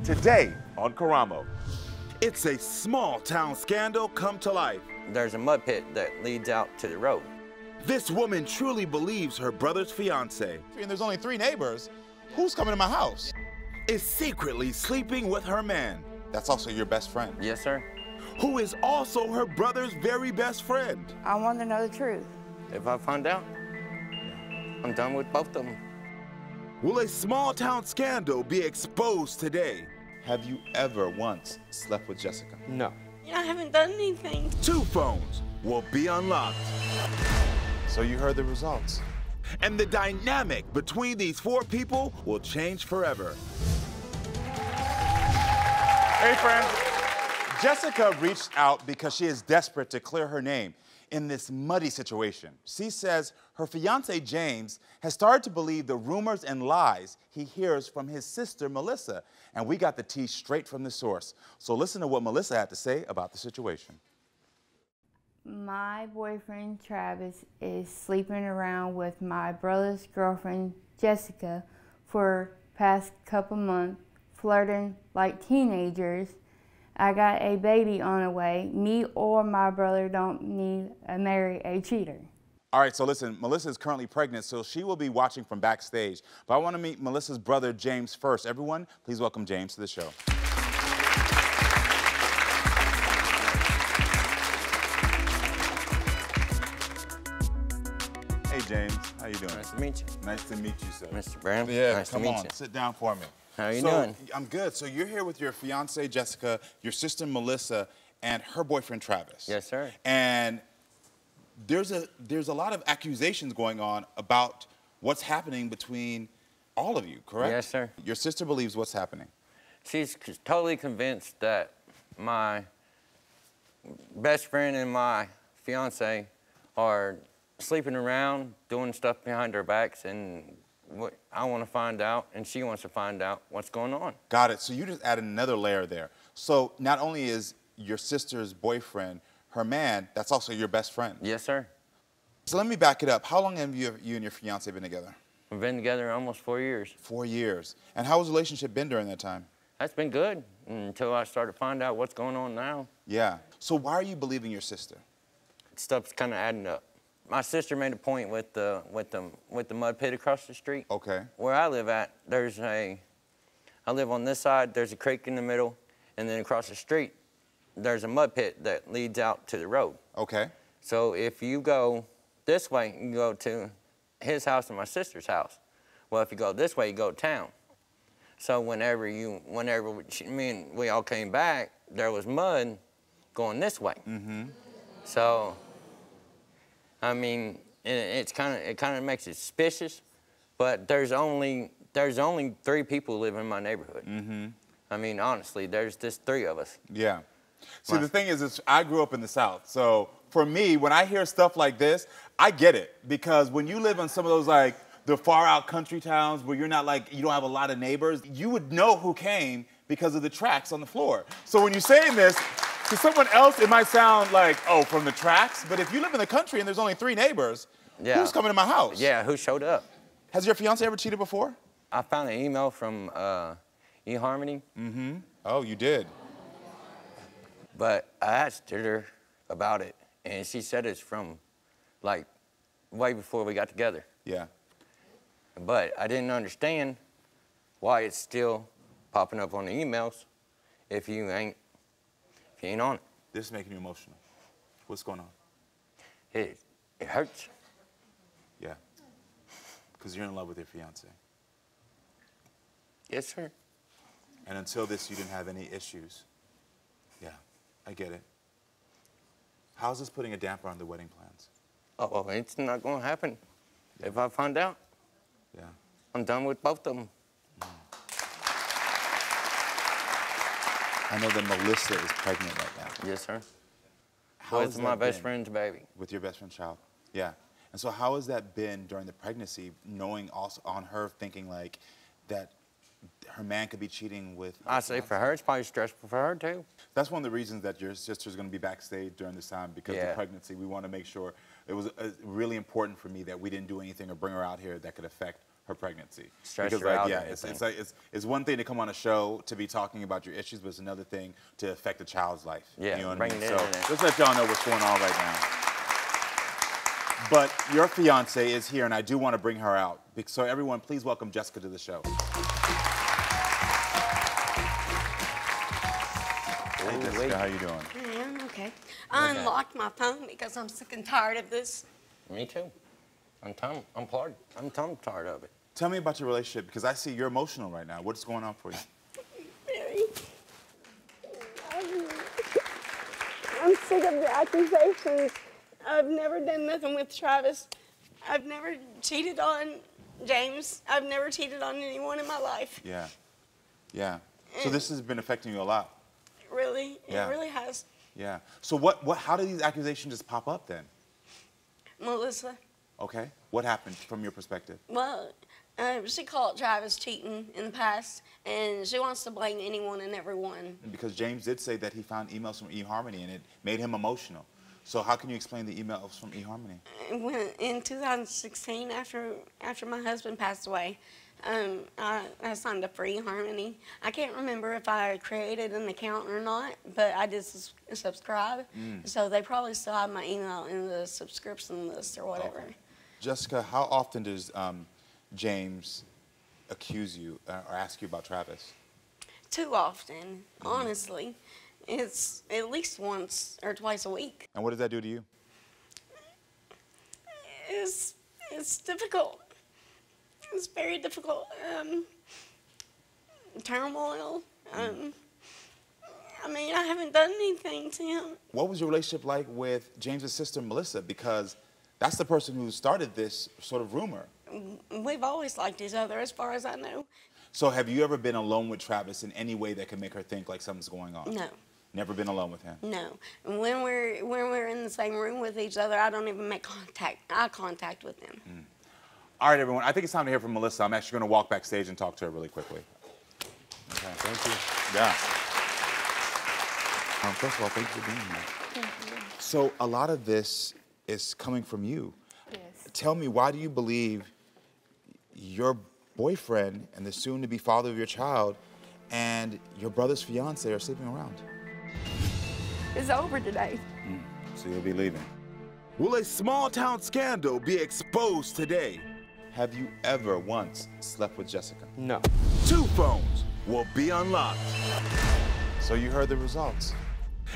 Today on Karamo. It's a small town scandal come to life. There's a mud pit that leads out to the road. This woman truly believes her brother's fiance, and there's only 3 neighbors, who's coming to my house, is secretly sleeping with her man. That's also your best friend. Yes, sir. Who is also her brother's very best friend. I want to know the truth. If I find out, I'm done with both of them. Will a small town scandal be exposed today? Have you ever once slept with Jessica? No. I haven't done anything. 2 phones will be unlocked. So you heard the results. And the dynamic between these 4 people will change forever. Hey, friends. Jessica reached out because she is desperate to clear her name in this muddy situation. She says her fiancé, James, has started to believe the rumors and lies he hears from his sister, Melissa. And we got the tea straight from the source. So listen to what Melissa had to say about the situation. My boyfriend, Travis, is sleeping around with my brother's girlfriend, Jessica, for past couple months, flirting like teenagers. I got a baby on the way. Me or my brother don't need to marry a cheater. All right, so listen, Melissa is currently pregnant, so she will be watching from backstage. But I want to meet Melissa's brother, James, first. Everyone, please welcome James to the show. Hey, James, how you doing? Nice to meet you. Nice to meet you, sir. Mr. Brown, Yeah, nice to come meet on, you. sit down for me. How are you doing? I'm good. So you're here with your fiancée, Jessica, your sister, Melissa, and her boyfriend, Travis. Yes, sir. And there's a lot of accusations going on about what's happening between all of you, correct? Yes, sir. Your sister believes what's happening. She's totally convinced that my best friend and my fiance are sleeping around, doing stuff behind our backs, and I want to find out, and she wants to find out what's going on. Got it. So you just added another layer there. So not only is your sister's boyfriend her man, that's also your best friend. Yes, sir. So let me back it up. How long have you and your fiance been together? We've been together almost 4 years. 4 years. And how has the relationship been during that time? That's been good until I started to find out what's going on now. Yeah. So why are you believing your sister? Stuff's kind of adding up. My sister made a point with the mud pit across the street. Okay. Where I live at, I live on this side, there's a creek in the middle, and then across the street, there's a mud pit that leads out to the road. Okay. So if you go this way, you can go to his house and my sister's house. Well, if you go this way, you go to town. So whenever me and we all came back, there was mud going this way. Mm-hmm. So, I mean, it kind of makes it suspicious, but there's only 3 people who live in my neighborhood. Mm-hmm. I mean, honestly, there's just 3 of us. Yeah. See, the thing is I grew up in the South, so for me, when I hear stuff like this, I get it, because when you live in some of those, like, the far-out country towns where you don't have a lot of neighbors, you would know who came because of the tracks on the floor. So when you're saying this, to someone else, it might sound like, oh, from the tracks, but if you live in the country and there's only 3 neighbors, who's coming to my house? Yeah, who showed up? Has your fiance ever cheated before? I found an email from eHarmony. Mm-hmm. Oh, you did? But I asked her about it, and she said it's from, like, way before we got together. Yeah. But I didn't understand why it's still popping up on the emails if you ain't on it. This is making you emotional. What's going on? It hurts. Yeah. Because you're in love with your fiance. Yes, sir. And until this, you didn't have any issues. Yeah, I get it. How's this putting a damper on the wedding plans? Oh, well, it's not going to happen. Yeah. If I find out, yeah, I'm done with both of them. I know that Melissa is pregnant right now. Yes, sir. With my best friend's baby. With your best friend's child, yeah. And so how has that been during the pregnancy, knowing also on her thinking like that her man could be cheating with... I say for her, it's probably stressful for her too. That's one of the reasons that your sister's going to be backstage during this time, because of the pregnancy. We want to make sure, it was really important for me that we didn't do anything or bring her out here that could affect her pregnancy. Stress because her out yeah, and it's one thing to come on a show to be talking about your issues, but it's another thing to affect a child's life. Yeah, you know what bring I mean? it So in. just let y'all know what's going on right now. But your fiance is here, and I do want to bring her out. So everyone, please welcome Jessica to the show. Hey, Jessica, how you doing? Hey, I'm okay. I unlocked my phone because I'm sick and tired of this. Me too. I'm tired of it. Tell me about your relationship, because I see you're emotional right now. What's going on for you? Very. I'm sick of the accusations. I've never done nothing with Travis. I've never cheated on James. I've never cheated on anyone in my life. Yeah. Yeah. So this has been affecting you a lot. Really? Yeah. It really has. Yeah. So how do these accusations just pop up then? Melissa. Okay. What happened from your perspective? Well, she called Travis cheating in the past, and she wants to blame anyone and everyone. Because James did say that he found emails from eHarmony and it made him emotional. So how can you explain the emails from eHarmony? In 2016, after my husband passed away, I signed up for eHarmony. I can't remember if I created an account or not, but I did subscribe. So they probably still have my email in the subscription list or whatever. Okay. Jessica, how often does James accuse you or ask you about Travis? Too often, honestly. It's at least once or twice a week. And what does that do to you? It's difficult. It's very difficult. Turmoil. I mean, I haven't done anything to him. What was your relationship like with James's sister, Melissa? Because that's the person who started this sort of rumor. We've always liked each other, as far as I know. So have you ever been alone with Travis in any way that can make her think like something's going on? No. Never been alone with him? No. And when we're in the same room with each other, I don't even make eye contact with him. All right, everyone. I think it's time to hear from Melissa. I'm actually going to walk backstage and talk to her really quickly. Okay, thank you. Yeah. First of all, thank you for being here. Thank you. So a lot of this is coming from you. Yes. Tell me, why do you believe your boyfriend and the soon-to-be father of your child and your brother's fiance are sleeping around? It's over today. So you'll be leaving. Will a small-town scandal be exposed today? Have you ever once slept with Jessica? No. 2 phones will be unlocked. So you heard the results.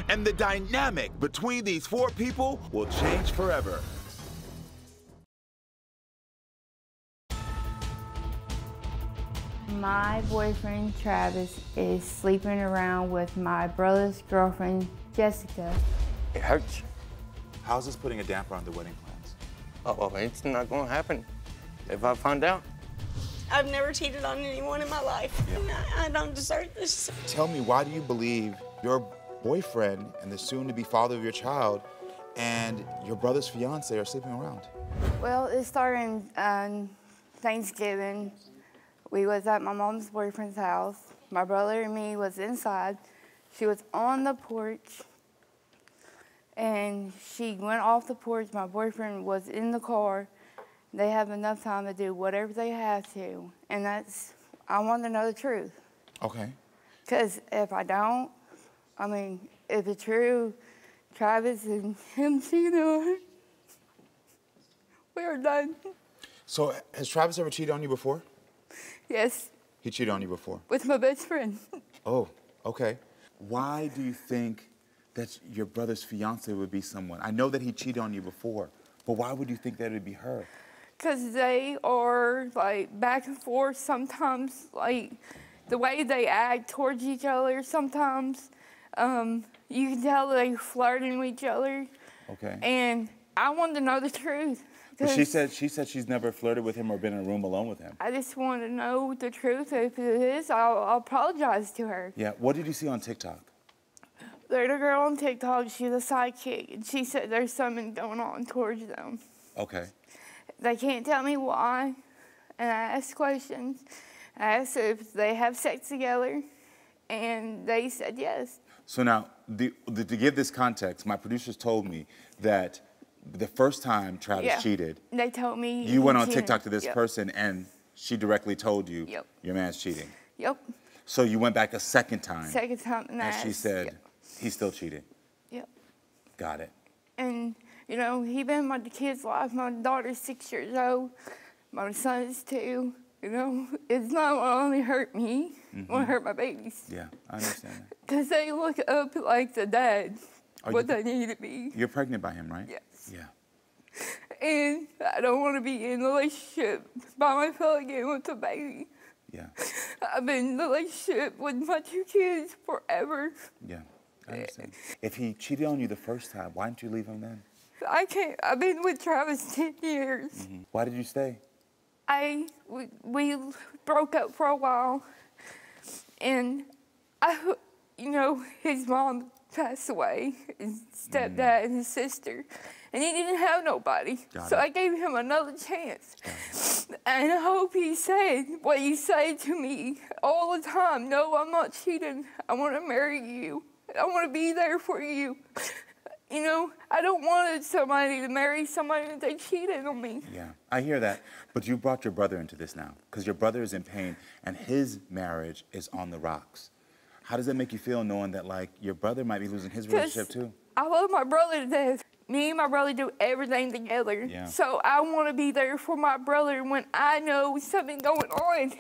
And the dynamic between these 4 people will change forever. My boyfriend, Travis, is sleeping around with my brother's girlfriend, Jessica. It hurts. How's this putting a damper on the wedding plans? Oh, well, it's not going to happen if I find out. I've never cheated on anyone in my life. I don't deserve this. Tell me, why do you believe your boyfriend and the soon-to-be father of your child and your brother's fiance are sleeping around? Well, it started on Thanksgiving. We was at my mom's boyfriend's house. My brother and me was inside. She was on the porch, and she went off the porch. My boyfriend was in the car. They have enough time to do whatever they have to, and I want to know the truth. Okay. Because if I don't, I mean, if it's true, Travis and him cheating on her, we are done. So has Travis ever cheated on you before? Yes, He cheated on you before? with my best friend. Oh, okay. Why do you think that your brother's fiance would be someone? I know that he cheated on you before, but why would you think that it would be her? Because they are, like, back and forth sometimes, like, the way they act towards each other sometimes, you can tell they're flirting with each other. Okay. And I want to know the truth. But she said she's never flirted with him or been in a room alone with him. I just want to know the truth. If it is, I'll apologize to her. Yeah, what did you see on TikTok? There's a girl on TikTok, she's a sidekick, and she said there's something going on towards them. Okay. They can't tell me why, and I asked questions. I asked if they have sex together, and they said yes. So now, to give this context, my producers told me that the first time Travis cheated, They told me you went on cheated. TikTok to this Yep. person and She directly told you Yep. your man's cheating. Yep. So you went back a second time. Second time, And she said yep. he's still cheating. Yep. Got it. And, you know, he been in my kid's life. My daughter's 6 years old. My son is 2. You know, it's not what only hurt me, it hurt my babies. Yeah, I understand that. Because they look up like the dad, what they need to be. You're pregnant by him, right? Yes. Yeah. And I don't want to be in a relationship by myself again with a baby. Yeah. I've been in a relationship with my 2 kids forever. Yeah, I understand. If he cheated on you the first time, why didn't you leave him then? I can't. I've been with Travis 10 years. Why did you stay? We broke up for a while, and you know, his mom passed away, his stepdad and his sister, and he didn't have nobody. So I gave him another chance. And I hope he said what you say to me all the time. No, I'm not cheating. I want to marry you. I want to be there for you. You know, I don't want somebody to marry somebody that they cheated on me. Yeah, I hear that. But you brought your brother into this now because your brother is in pain and his marriage is on the rocks. How does that make you feel knowing that, like, your brother might be losing his relationship too? I love my brother to death. Me and my brother do everything together. Yeah. So I want to be there for my brother when I know something going on.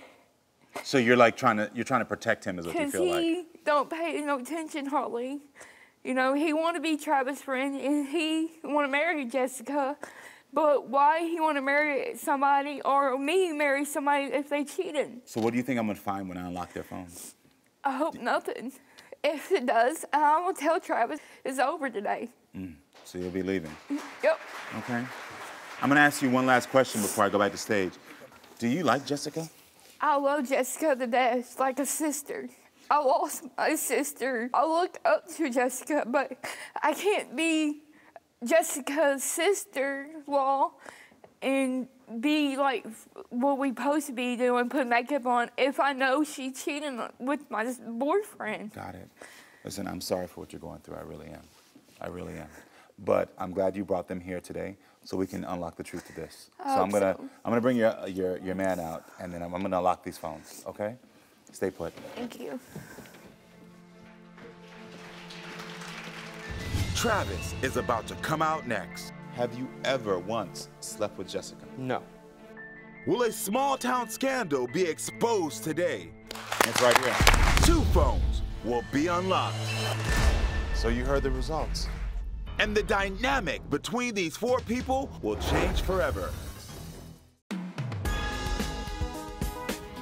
So you're like trying to protect him is what you feel like. Because he don't pay no attention hardly. You know, he want to be Travis' friend and he want to marry Jessica. But why he want to marry somebody or me marry somebody if they cheated? So what do you think I'm going to find when I unlock their phones? I hope nothing. If it does, I'm going to tell Travis it's over today. So you'll be leaving? Yep. Okay. I'm going to ask you one last question before I go back to stage. Do you like Jessica? I love Jessica to death, like a sister. I lost my sister. I look up to Jessica, but I can't be Jessica's sister-in-law and be like what we supposed to be doing, put makeup on, if I know she's cheating with my boyfriend. Got it. Listen, I'm sorry for what you're going through. I really am. I really am. But I'm glad you brought them here today so we can unlock the truth to this. So I'm gonna bring your man out and then I'm gonna unlock these phones, okay? Stay put. Thank you. Travis is about to come out next. Have you ever once slept with Jessica? No. Will a small town scandal be exposed today? It's right here. 2 phones will be unlocked. So you heard the results. And the dynamic between these 4 people will change forever.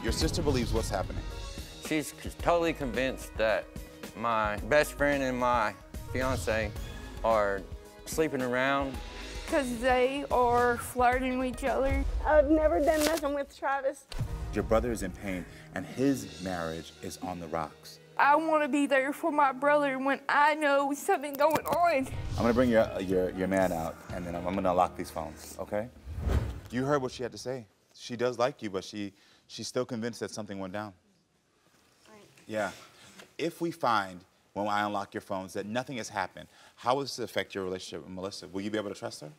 Your sister believes what's happening. She's totally convinced that my best friend and my fiance are sleeping around. Because they are flirting with each other. I've never done nothing with Travis. Your brother is in pain and his marriage is on the rocks. I want to be there for my brother when I know something going on. I'm gonna bring your man out and then I'm gonna unlock these phones, okay? You heard what she had to say. She does like you, but she's still convinced that something went down. Right. Yeah. If we find, when I unlock your phones, that nothing has happened, how will this affect your relationship with Melissa? Will you be able to trust her?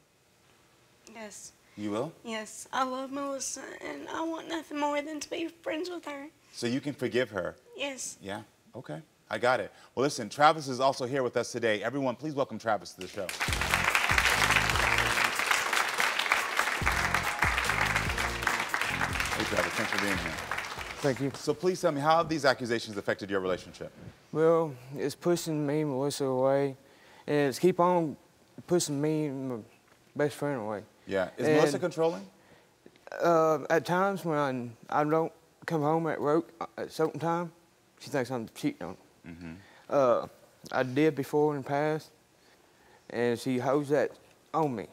Yes. You will? Yes. I love Melissa, and I want nothing more than to be friends with her. So you can forgive her? Yes. Yeah? Okay. I got it. Well, listen, Travis is also here with us today. Everyone, please welcome Travis to the show. Hey, Travis, thanks for being here. Thank you. So please tell me, how have these accusations affected your relationship? Well, it's pushing me and Melissa away, and it's keep on pushing me and my best friend away. Yeah. Is And, Melissa controlling? At times when I don't come home at Roku at certain time, she thinks I'm cheating on her. I did before in the past, and she holds that on me.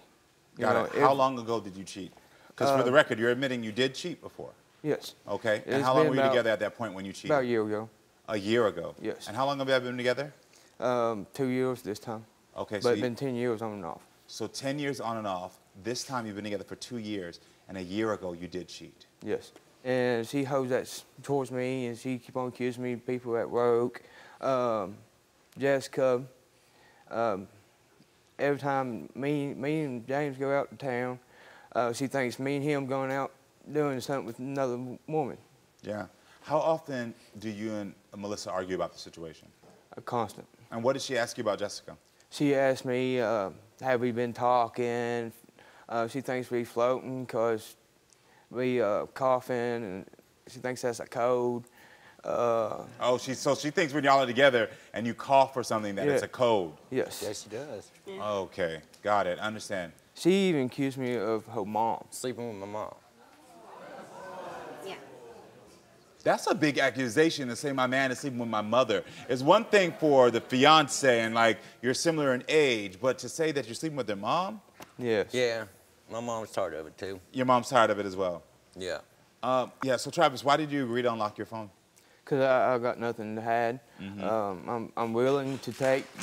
Got it. How long ago did you cheat? Because for the record, you're admitting you did cheat before. Yes. Okay. And It's how long been were you about- together at that point when you cheated? About a year ago. A year ago? Yes. And how long have you been together? 2 years this time. Okay. But it's been 10 years on and off. So 10 years on and off. This time you've been together for 2 years, and a year ago you did cheat. Yes. And she holds that towards me, and she keep on accusing me of people at Roku. Jessica, every time me and James go out to town, she thinks me and him going out doing something with another woman. Yeah. How often do you and Melissa argue about the situation? A constant. And what did she ask you about Jessica? She asked me, have we been talking? She thinks we floating because we coughing, and she thinks that's a code. So she thinks when y'all are together and you cough or something that it's a code. Yes. Yes, she does. Yeah. Okay, got it, understand. She even accused me of her mom. Sleeping with my mom. Yeah. That's a big accusation to say my man is sleeping with my mother. It's one thing for the fiance and like you're similar in age, but to say that you're sleeping with their mom? Yes. Yeah, my mom's tired of it too. Your mom's tired of it as well. Yeah. Yeah, so Travis, why did you agree to unlock your phone? Because I got nothing to hide. I'm willing to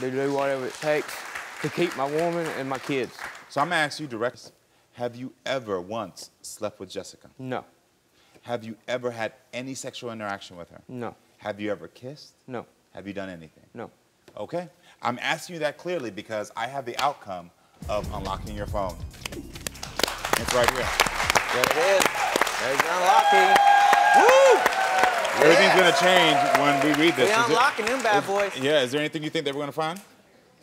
do whatever it takes to keep my woman and my kids. So I'm gonna ask you direct. Have you ever once slept with Jessica? No. Have you ever had any sexual interaction with her? No. Have you ever kissed? No. Have you done anything? No. Okay. I'm asking you that clearly because I have the outcome of unlocking your phone. It's right here. There it is. There's the unlocking. Woo! Everything's gonna change when we read this. We unlocking them bad boys. Yeah, is there anything you think that we're gonna find?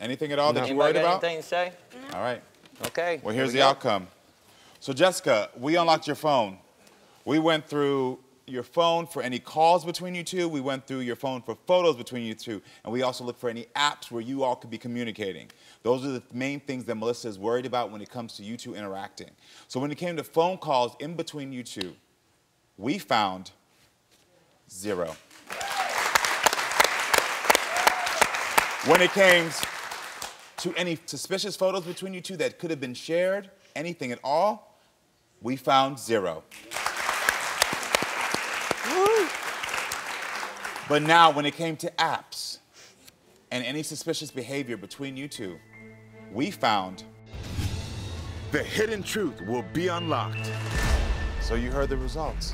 Anything at all that you're worried Anybody got about? anything to say? All right. Okay. Well, here's here we the go. outcome. So Jessica, we unlocked your phone. We went through your phone for any calls between you two. We went through your phone for photos between you two. And we also looked for any apps where you all could be communicating. Those are the main things that Melissa is worried about when it comes to you two interacting. So when it came to phone calls in between you two, we found 0. When it came to any suspicious photos between you two that could have been shared, anything at all, we found 0. But now, when it came to apps and any suspicious behavior between you two, we found The hidden truth will be unlocked. So you heard the results.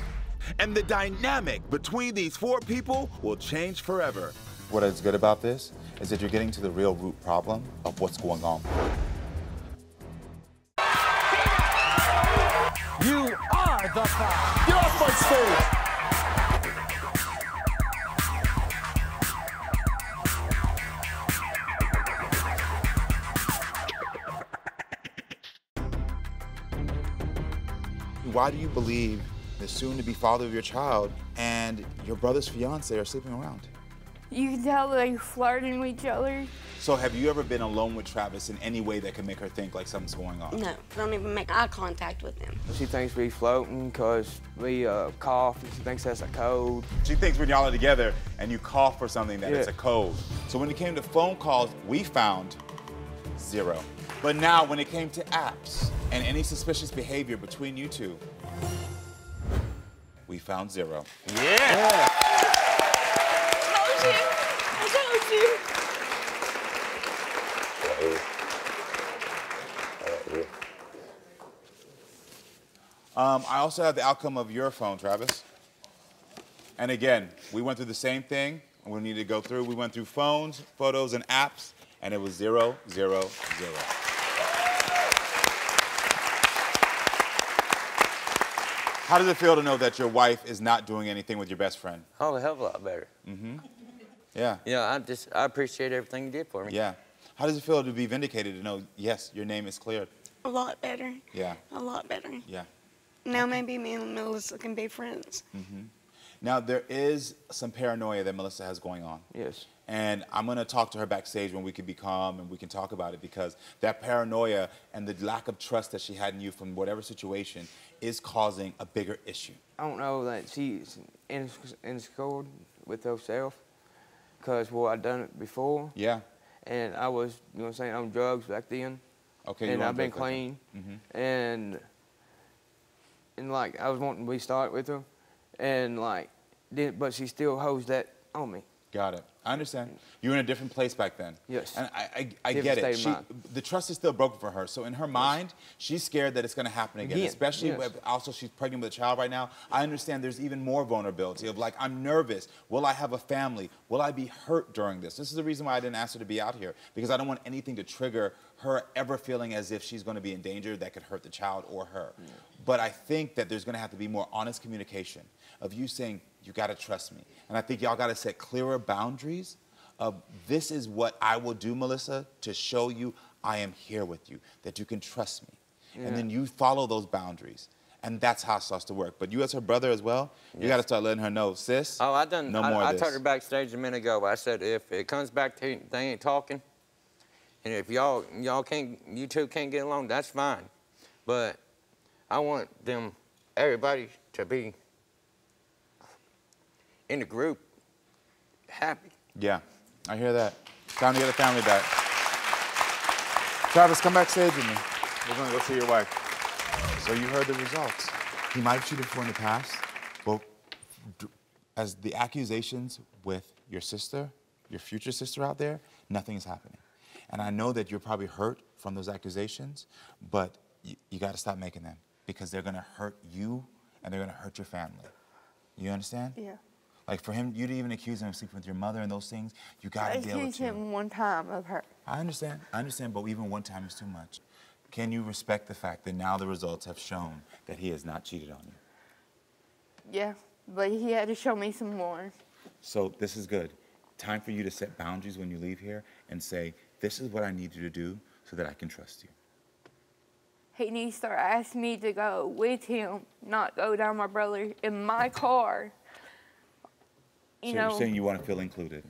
And the dynamic between these 4 people will change forever. What is good about this is that you're getting to the real root problem of what's going on. You are the five. Get off my stage. Why do you believe the soon-to-be father of your child and your brother's fiance are sleeping around? You can tell they're flirting with each other. So have you ever been alone with Travis in any way that can make her think like something's going on? No, don't even make eye contact with them. She thinks we floating because we cough, and she thinks that's a code. She thinks when y'all are together and you cough for something that it's a code. So when it came to phone calls, we found 0. But now when it came to apps and any suspicious behavior between you two, we found 0. Yeah. I told you. I also have the outcome of your phone, Travis. And again, we went through the same thing. We need to go through. We went through phones, photos, and apps, and it was 0, 0, 0. How does it feel to know that your wife is not doing anything with your best friend? Oh, a hell of a lot better. Yeah. Yeah, I appreciate everything you did for me. Yeah. How does it feel to be vindicated to know, yes, your name is cleared? A lot better. Yeah. A lot better. Yeah. Now maybe me and Melissa can be friends. Now, there is some paranoia that Melissa has going on. Yes. And I'm going to talk to her backstage when we can be calm and we can talk about it, because that paranoia and the lack of trust that she had in you from whatever situation is causing a bigger issue. I don't know that she's insecure with herself because, well, I've done it before. Yeah. And I was, you know what I'm saying, on drugs back then. Okay. And I've been clean. And like, I was wanting to restart with her. And like, but she still holds that on me. Got it. I understand. You were in a different place back then. Yes. And I get it. The trust is still broken for her. So in her mind, she's scared that it's going to happen again. Especially with, also she's pregnant with a child right now. I understand there's even more vulnerability of like, I'm nervous. Will I have a family? Will I be hurt during this? This is the reason why I didn't ask her to be out here, because I don't want anything to trigger her ever feeling as if she's going to be in danger that could hurt the child or her. Yeah. But I think that there's going to have to be more honest communication of you saying, you got to trust me. And I think y'all got to set clearer boundaries of this is what I will do, Melissa, to show you I am here with you, that you can trust me. Yeah. And then you follow those boundaries. And that's how it starts to work. But you as her brother as well, you got to start letting her know, sis, no more of this. I told her backstage a minute ago, I said, if it comes back to they ain't talking, and if y'all can't, you two can't get along, that's fine. But I want everybody to be in the group, happy. Yeah, I hear that. Time to get a family back. Travis, come backstage with me. We're gonna go see your wife. So you heard the results. He might have cheated before in the past, but as the accusations with your sister, your future sister out there, nothing is happening. And I know that you're probably hurt from those accusations, but you gotta stop making them because they're gonna hurt you and they're gonna hurt your family. You understand? Yeah. Like for him, you didn't even accuse him of sleeping with your mother and those things. You gotta deal with I accused him one time of her. I understand, but even one time is too much. Can you respect the fact that now the results have shown that he has not cheated on you? Yeah, but he had to show me some more. So this is good. Time for you to set boundaries when you leave here and say, this is what I need you to do so that I can trust you. He needs to start asking me to go with him, not go down my brother in my car. So you're saying you want to feel included.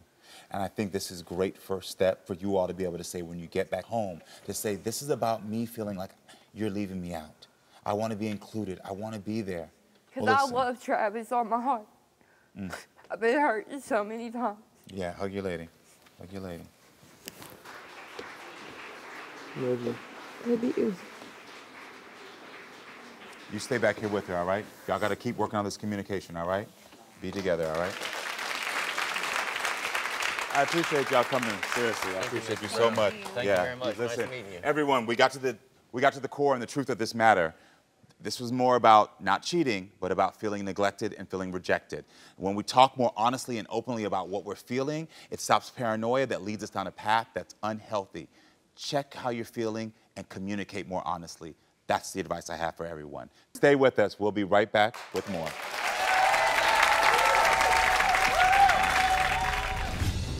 And I think this is a great first step for you all to be able to say when you get back home, to say, this is about me feeling like you're leaving me out. I want to be included. I want to be there. Because I love Travis on my heart. I've been hurt so many times. Yeah, hug your lady. Hug your lady. Love you. Love you. You stay back here with her, all right? Y'all got to keep working on this communication, all right? Be together, all right? I appreciate y'all coming. Seriously, I appreciate you so much. Thank you very much. Listen, nice meeting you. Everyone, we got to the core and the truth of this matter. This was more about not cheating, but about feeling neglected and feeling rejected. When we talk more honestly and openly about what we're feeling, it stops paranoia that leads us down a path that's unhealthy. Check how you're feeling and communicate more honestly. That's the advice I have for everyone. Stay with us. We'll be right back with more.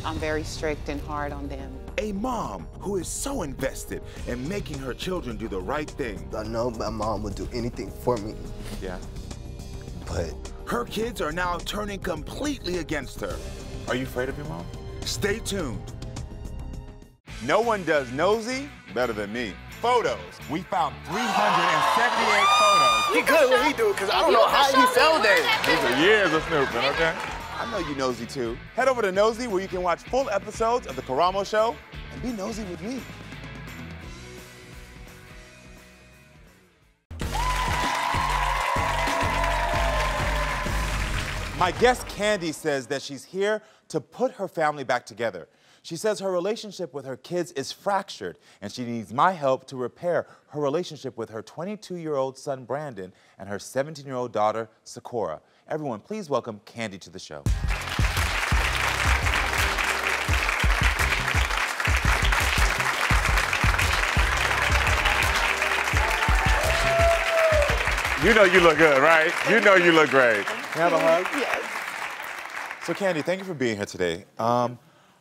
I'm very strict and hard on them. A mom who is so invested in making her children do the right thing. I know my mom would do anything for me. Yeah. But her kids are now turning completely against her. Are you afraid of your mom? Stay tuned. No one does nosy better than me. Photos. We found 378 photos. he good when he do, because I don't know how he found that. These are years of snooping, okay? I know you nosy too. Head over to Nosy where you can watch full episodes of The Karamo Show and be nosy with me. My guest Candi says that she's here to put her family back together. She says her relationship with her kids is fractured and she needs my help to repair her relationship with her 22-year-old son Brandon and her 17-year-old daughter Saccora. Everyone, please welcome Candi to the show. You know you look good, right? You know you look great. Can I have a hug? Yes. So Candi, thank you for being here today.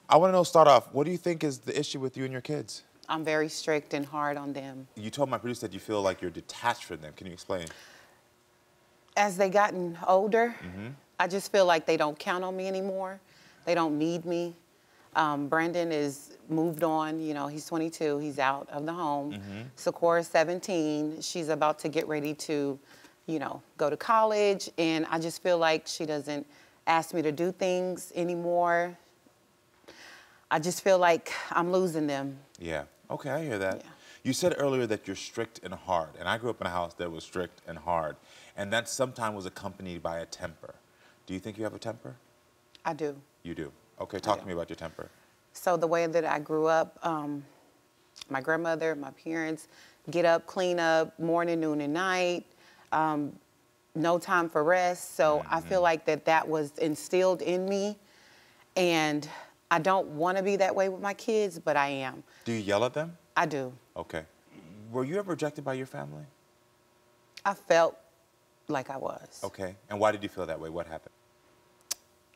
I want to know, start off, what do you think is the issue with you and your kids? I'm very strict and hard on them. You told my producer that you feel like you're detached from them. Can you explain? As they gotten older, I just feel like they don't count on me anymore. They don't need me. Brandon is moved on, you know, he's 22, he's out of the home. Saccora's 17, she's about to get ready to, you know, go to college, and I just feel like she doesn't ask me to do things anymore. I just feel like I'm losing them. Yeah, okay, I hear that. Yeah. You said earlier that you're strict and hard, and I grew up in a house that was strict and hard, and that sometimes was accompanied by a temper. Do you think you have a temper? I do. You do? Okay, talk to me about your temper. So the way that I grew up, my grandmother, my parents, get up, clean up, morning, noon, and night. No time for rest. So I feel like that was instilled in me. And I don't want to be that way with my kids, but I am. Do you yell at them? I do. Okay. Were you ever rejected by your family? I felt like I was. Okay. And why did you feel that way? What happened?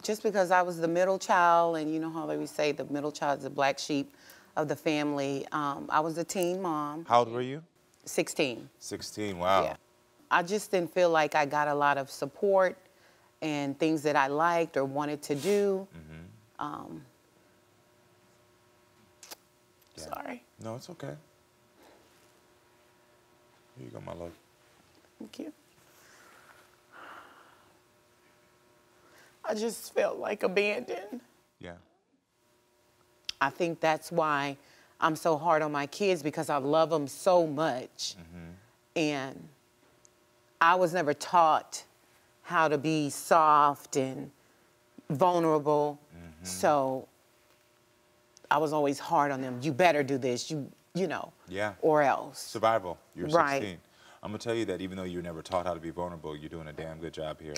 Just because I was the middle child, and you know how they would say the middle child is the black sheep of the family. I was a teen mom. How old were you? 16. 16, wow. Yeah. I just didn't feel like I got a lot of support and things that I liked or wanted to do. Sorry. No, it's okay. Here you go, my love. Thank you. I just felt like abandoned. Yeah. I think that's why I'm so hard on my kids, because I love them so much. And I was never taught how to be soft and vulnerable. So I was always hard on them. You better do this, you know, Yeah. or else. Survival. You're 16. Right. I'm going to tell you that even though you were never taught how to be vulnerable, you're doing a damn good job here.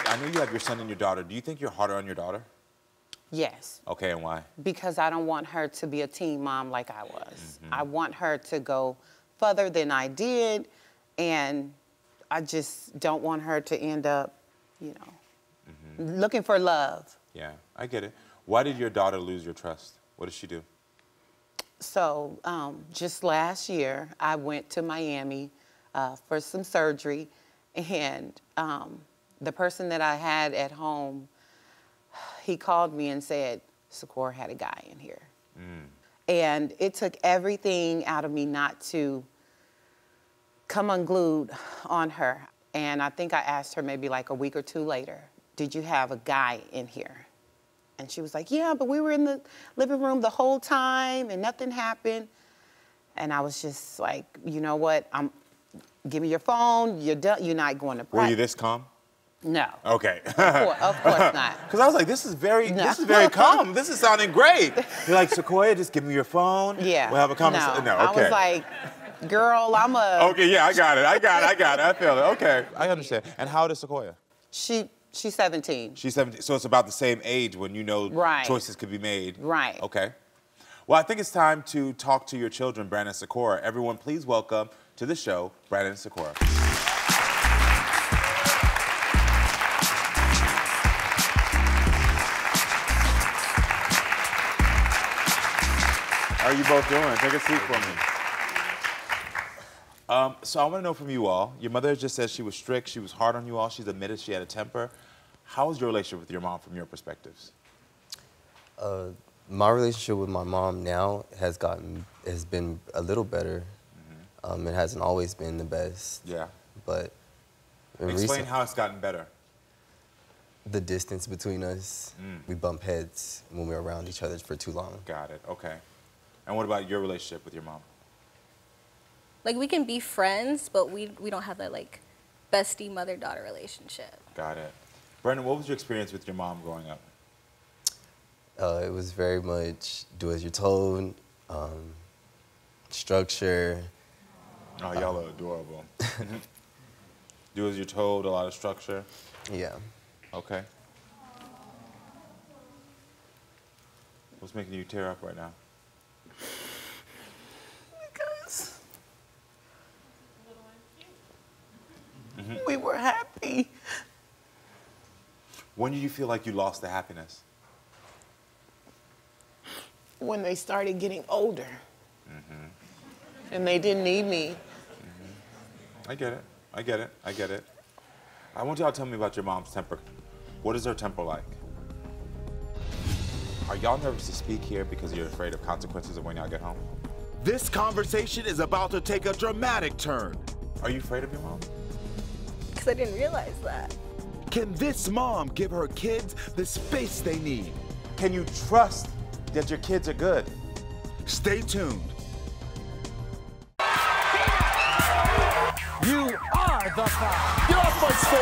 I know you have your son and your daughter. Do you think you're harder on your daughter? Yes. Okay, and why? Because I don't want her to be a teen mom like I was. I want her to go further than I did, and I just don't want her to end up, you know, looking for love. Yeah, I get it. Why did your daughter lose your trust? What did she do? So just last year, I went to Miami for some surgery, and the person that I had at home, he called me and said, Saccora had a guy in here. And it took everything out of me not to come unglued on her. And I think I asked her maybe like a week or two later, did you have a guy in here? And she was like, yeah, but we were in the living room the whole time and nothing happened. And I was just like, you know what? Give me your phone. You're done. You're not going to practice. Were you this calm? No. Okay. Of course not. Because I was like, this is very calm. This is sounding great. You're like, Sequoia, just give me your phone. Yeah. We'll have a conversation. No, okay. I was like, girl, I'm a... Okay, yeah, I got it. I feel it. Okay. I understand. And how old is Sequoia? She's 17. She's 17. So it's about the same age when you know choices could be made. Right. Okay. Well, I think it's time to talk to your children, Brandon and Saccora. Everyone, please welcome to the show, Brandon and Saccora. How are you both doing? Take a seat for me. So I want to know from you all, your mother just said she was strict, she was hard on you all, she's admitted she had a temper. How is your relationship with your mom from your perspectives? My relationship with my mom now has been a little better. It hasn't always been the best. Yeah. But explain how it's gotten better. The distance between us. We bump heads when we're around each other for too long. Got it. Okay. And what about your relationship with your mom? Like, we can be friends, but we don't have that, like, bestie mother-daughter relationship. Got it. Brendan, what was your experience with your mom growing up? It was very much do as you're told, structure. Oh, y'all are adorable. Do as you're told, a lot of structure? Yeah. Okay. What's making you tear up right now? Because we were happy. When did you feel like you lost the happiness? When they started getting older. And they didn't need me. I get it. I get it. I get it. I want y'all to tell me about your mom's temper. What is her temper like? Are y'all nervous to speak here because you're afraid of consequences of when y'all get home? This conversation is about to take a dramatic turn. Are you afraid of your mom? Because I didn't realize that. Can this mom give her kids the space they need? Can you trust that your kids are good? Stay tuned. You are the foul. Get off my stage.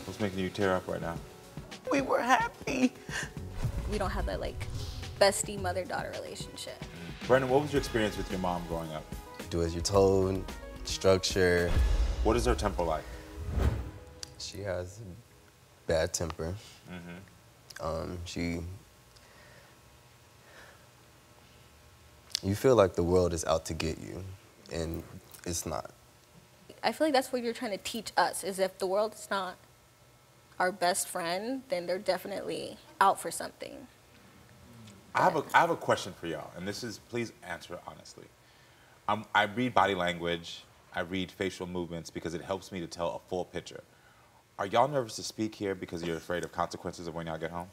What's making you tear up right now? We were happy. We don't have that like bestie mother-daughter relationship. Brendan, what was your experience with your mom growing up? Do as you're told, structure. What is her temper like? She has bad temper. You feel like the world is out to get you, and it's not. I feel like that's what you're trying to teach us, is if the world is not our best friend, then they're definitely out for something. I have a question for y'all, and this is, please answer it honestly. I read body language, I read facial movements because it helps me to tell a full picture. Are y'all nervous to speak here because you're afraid of consequences of when y'all get home?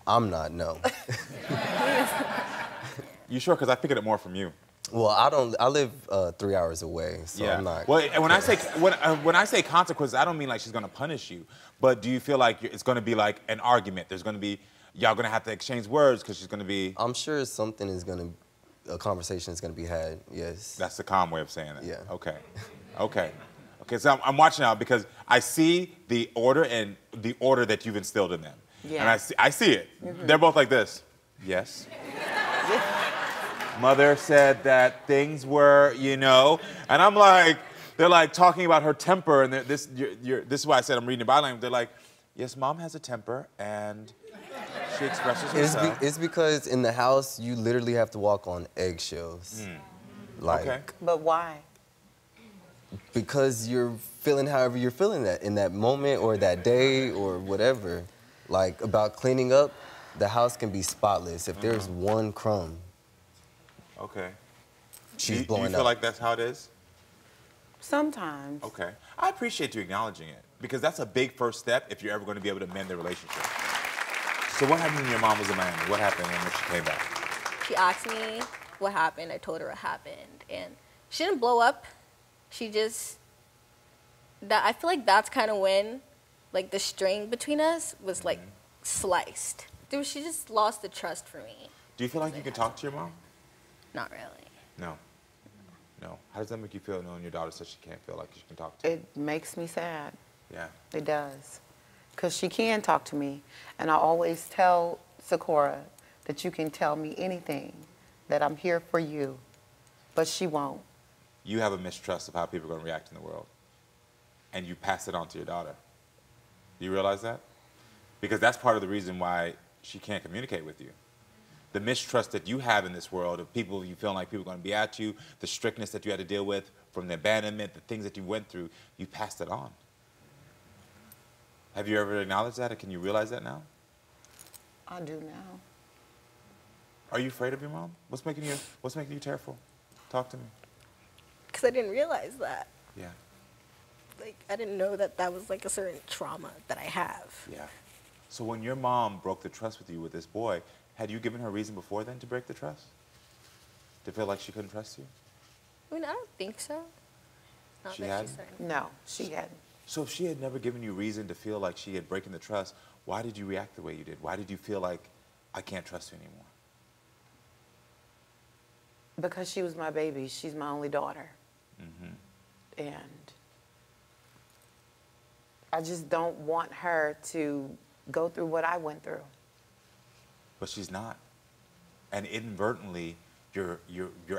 I'm not, no. You sure? Because I figured it more from you. Well, I live 3 hours away, so yeah. I'm not. Well, and when I say consequences, I don't mean like she's gonna punish you, but do you feel like it's gonna be like an argument? There's gonna be, y'all gonna have to exchange words because she's gonna be. I'm sure something is gonna, a conversation is gonna be had. Yes. That's the calm way of saying it. Yeah. Okay. Okay. Okay. So I'm watching now because I see the order and the order that you've instilled in them. Yeah. And I see it. They're both like this. Yes. Mother said that things were, you know, and I'm like, they're like talking about her temper, and this is why I said I'm reading the body language. They're like, yes, mom has a temper, and she expresses herself. It's because in the house, you literally have to walk on eggshells. Like, okay. But why? Because you're feeling however you're feeling that in that moment or that day or whatever. Like, about cleaning up, the house can be spotless. If there's one crumb, okay. She's Do blowing you feel up. like that's how it is? Sometimes. Okay. I appreciate you acknowledging it because that's a big first step if you're ever going to be able to mend the relationship. So what happened when your mom was in Miami? What happened when she came back? She asked me what happened. I told her what happened. And she didn't blow up. She just, I feel like that's kind of when, like, the string between us was, like, sliced. Dude, she just lost the trust for me. Do you feel like you can talk to your mom? Not really. No. No. How does that make you feel knowing your daughter says she can't feel like she can talk to you? It makes me sad. Yeah. It does. Because she can talk to me. And I always tell Saccora that you can tell me anything, that I'm here for you. But she won't. You have a mistrust of how people are going to react in the world. And you pass it on to your daughter. Do you realize that? Because that's part of the reason why she can't communicate with you. The mistrust that you have in this world of people, you feel like people are going to be at you, the strictness that you had to deal with from the abandonment, the things that you went through, you passed it on. Have you ever acknowledged that, or can you realize that now? I do now. Are you afraid of your mom? What's making you tearful? Talk to me. Because I didn't realize that. Yeah. Like, I didn't know that that was, like, a certain trauma that I have. Yeah. So when your mom broke the trust with you with this boy, had you given her reason before then to break the trust? To feel like she couldn't trust you? I mean, I don't think so. Not She that hadn't? said. No, she hadn't. So if she had never given you reason to feel like she had broken the trust, why did you react the way you did? Why did you feel like, I can't trust you anymore? Because she was my baby. She's my only daughter. And I just don't want her to go through what I went through. But she's not. And inadvertently, your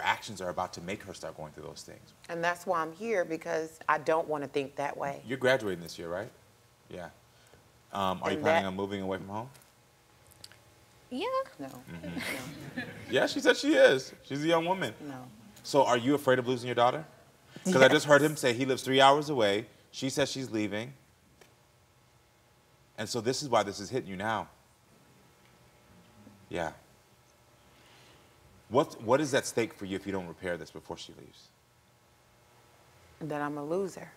actions are about to make her start going through those things. And that's why I'm here, because I don't want to think that way. You're graduating this year, right? Yeah. Are you planning on moving away from home? Yeah. No. No. Yeah, she said she is. She's a young woman. No. So are you afraid of losing your daughter? Because I just heard him say he lives 3 hours away. She says she's leaving. And so this is why this is hitting you now. Yeah. What is at stake for you if you don't repair this before she leaves? That I'm a loser.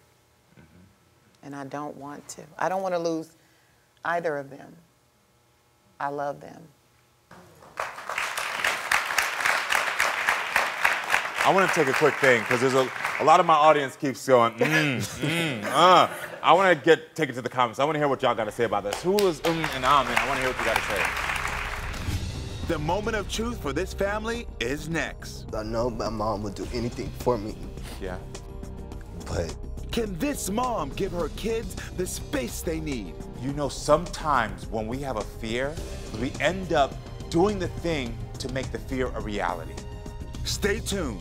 And I don't want to. I don't want to lose either of them. I love them. I I want to take a quick thing because there's a lot of my audience keeps going, I want to take it to the comments. I want to hear what y'all got to say about this. Who is and man? I want to hear what you got to say. The moment of truth for this family is next. I know my mom would do anything for me. Yeah. But can this mom give her kids the space they need? You know, sometimes when we have a fear, we end up doing the thing to make the fear a reality. Stay tuned.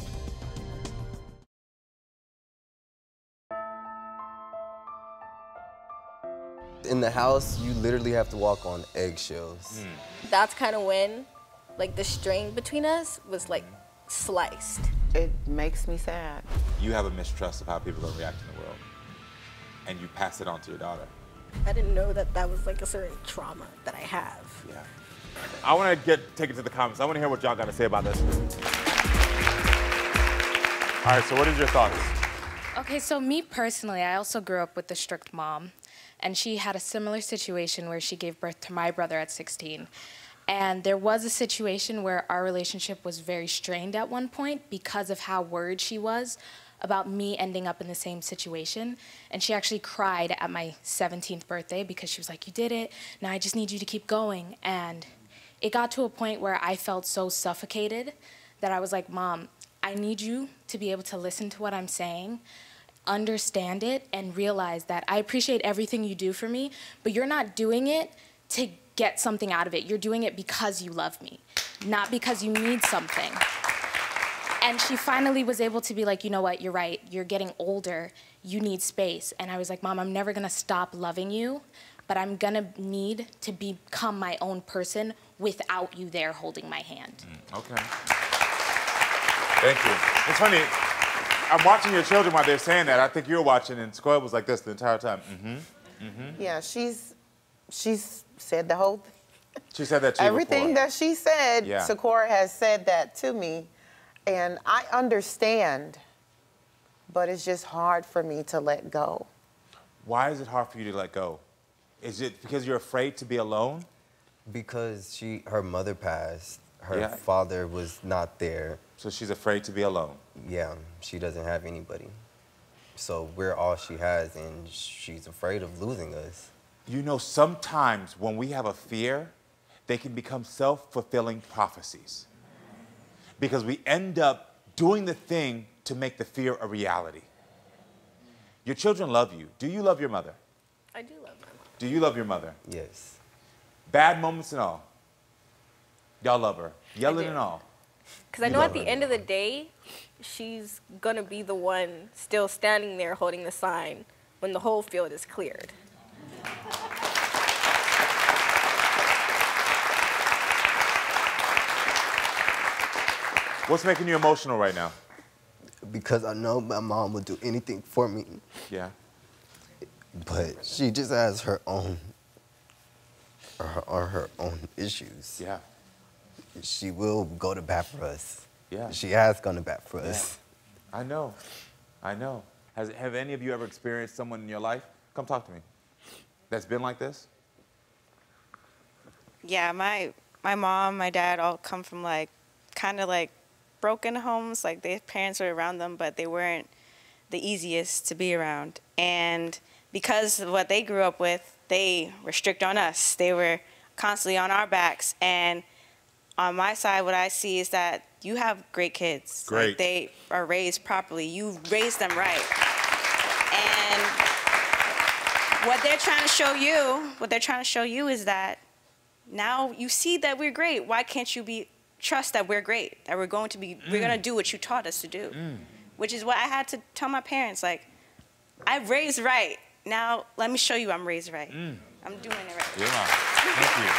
In the house, you literally have to walk on eggshells. That's kind of when, like, the string between us was, like, sliced. It makes me sad. You have a mistrust of how people are going to react in the world, and you pass it on to your daughter. I didn't know that that was, like, a certain trauma that I have. Yeah. I want to take it to the comments. I want to hear what y'all got to say about this. All right, so what is your thoughts? Okay, so me personally, I also grew up with a strict mom, and she had a similar situation where she gave birth to my brother at 16. And there was a situation where our relationship was very strained at one point because of how worried she was about me ending up in the same situation. And she actually cried at my 17th birthday because she was like, you did it, now I just need you to keep going. And it got to a point where I felt so suffocated that I was like, Mom, I need you to be able to listen to what I'm saying, understand it, and realize that I appreciate everything you do for me, but you're not doing it to get something out of it. You're doing it because you love me, not because you need something. And she finally was able to be like, you know what, you're right, you're getting older, you need space. And I was like, Mom, I'm never gonna stop loving you, but I'm gonna need to become my own person without you there holding my hand. Okay. Thank you. It's funny, I'm watching your children while they're saying that. I think you were watching, and Saccora was like this the entire time. Yeah, she's said the whole thing. She said that to you Everything before. that she said, Yeah. Saccora has said that to me. And I understand, but it's just hard for me to let go. Why is it hard for you to let go? Is it because you're afraid to be alone? Because her mother passed. Her Yeah. father was not there. So she's afraid to be alone. Yeah, she doesn't have anybody. So we're all she has, and she's afraid of losing us. You know, sometimes when we have a fear, they can become self-fulfilling prophecies. Because we end up doing the thing to make the fear a reality. Your children love you. Do you love your mother? I do love my mom. Do you love your mother? Yes. Bad moments and all. Y'all love her. Yelling and all. Because I know at the end of the day, she's going to be the one still standing there holding the sign when the whole field is cleared. What's making you emotional right now? Because I know my mom would do anything for me. Yeah. But she just has her own issues. Yeah. She will go to bat for us. Yeah. She has gone to bat for us. I know. I know. Have any of you ever experienced someone in your life? Come talk to me. That's been like this? Yeah, my mom, my dad all come from kind of broken homes. Like their parents were around them, but they weren't the easiest to be around. And because of what they grew up with, they were strict on us. They were constantly on our backs. And on my side, what I see is that you have great kids. Great. Like they are raised properly. You raised them right. And what they're trying to show you is that now you see that we're great. Why can't you trust that we're great, that we're going to do what you taught us to do? Which is what I had to tell my parents, I'm raised right. Now let me show you I'm raised right. I'm doing it right. Yeah. Thank you.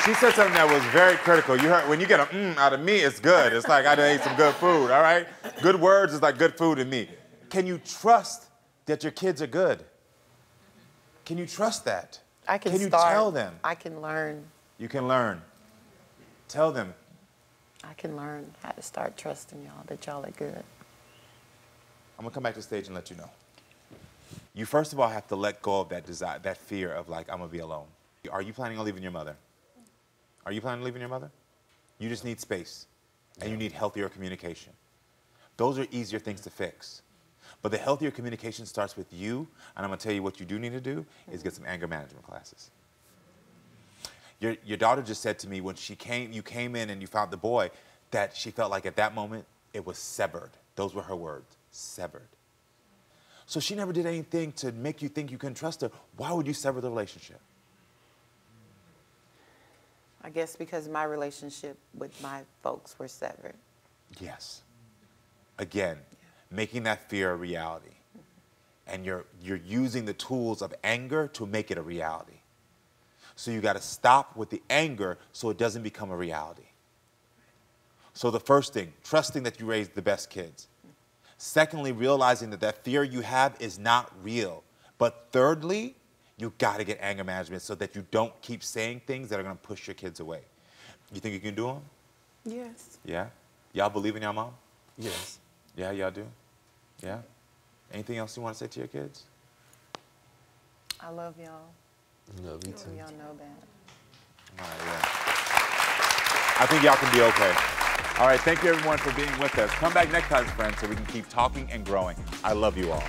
She said something that was very critical. You heard, when you get a out of me, it's good. It's like I done ate some good food, all right? Good words is like good food in me. Can you trust that your kids are good? Can you trust that? Can you tell them? I can learn. You can learn. Tell them. I can learn how to start trusting y'all, that y'all are good. I'm gonna come back to the stage and let you know. You first of all have to let go of that desire, that fear of I'm gonna be alone. Are you planning on leaving your mother? Are you planning on leaving your mother? You just need space, and you need healthier communication. Those are easier things to fix. But the healthier communication starts with you, and I'm gonna tell you what you do need to do is get some anger management classes. Your daughter just said to me when you came in and you found the boy, that she felt like at that moment it was severed. Those were her words, severed. So she never did anything to make you think you couldn't trust her. Why would you sever the relationship? I guess because my relationship with my folks were severed. Yes. Again, making that fear a reality. And you're using the tools of anger to make it a reality. So you got to stop with the anger so it doesn't become a reality. So the first thing, trusting that you raised the best kids. Secondly, realizing that that fear you have is not real. But thirdly, you got to get anger management so that you don't keep saying things that are going to push your kids away. You think you can do them? Yes. Yeah? Y'all believe in y'all mom? Yes. Yeah, y'all do? Yeah? Anything else you want to say to your kids? I love y'all. Love you too. Y'all know that. All right, yeah. I think y'all can be okay. All right, thank you everyone for being with us. Come back next time, friends, so we can keep talking and growing. I love you all.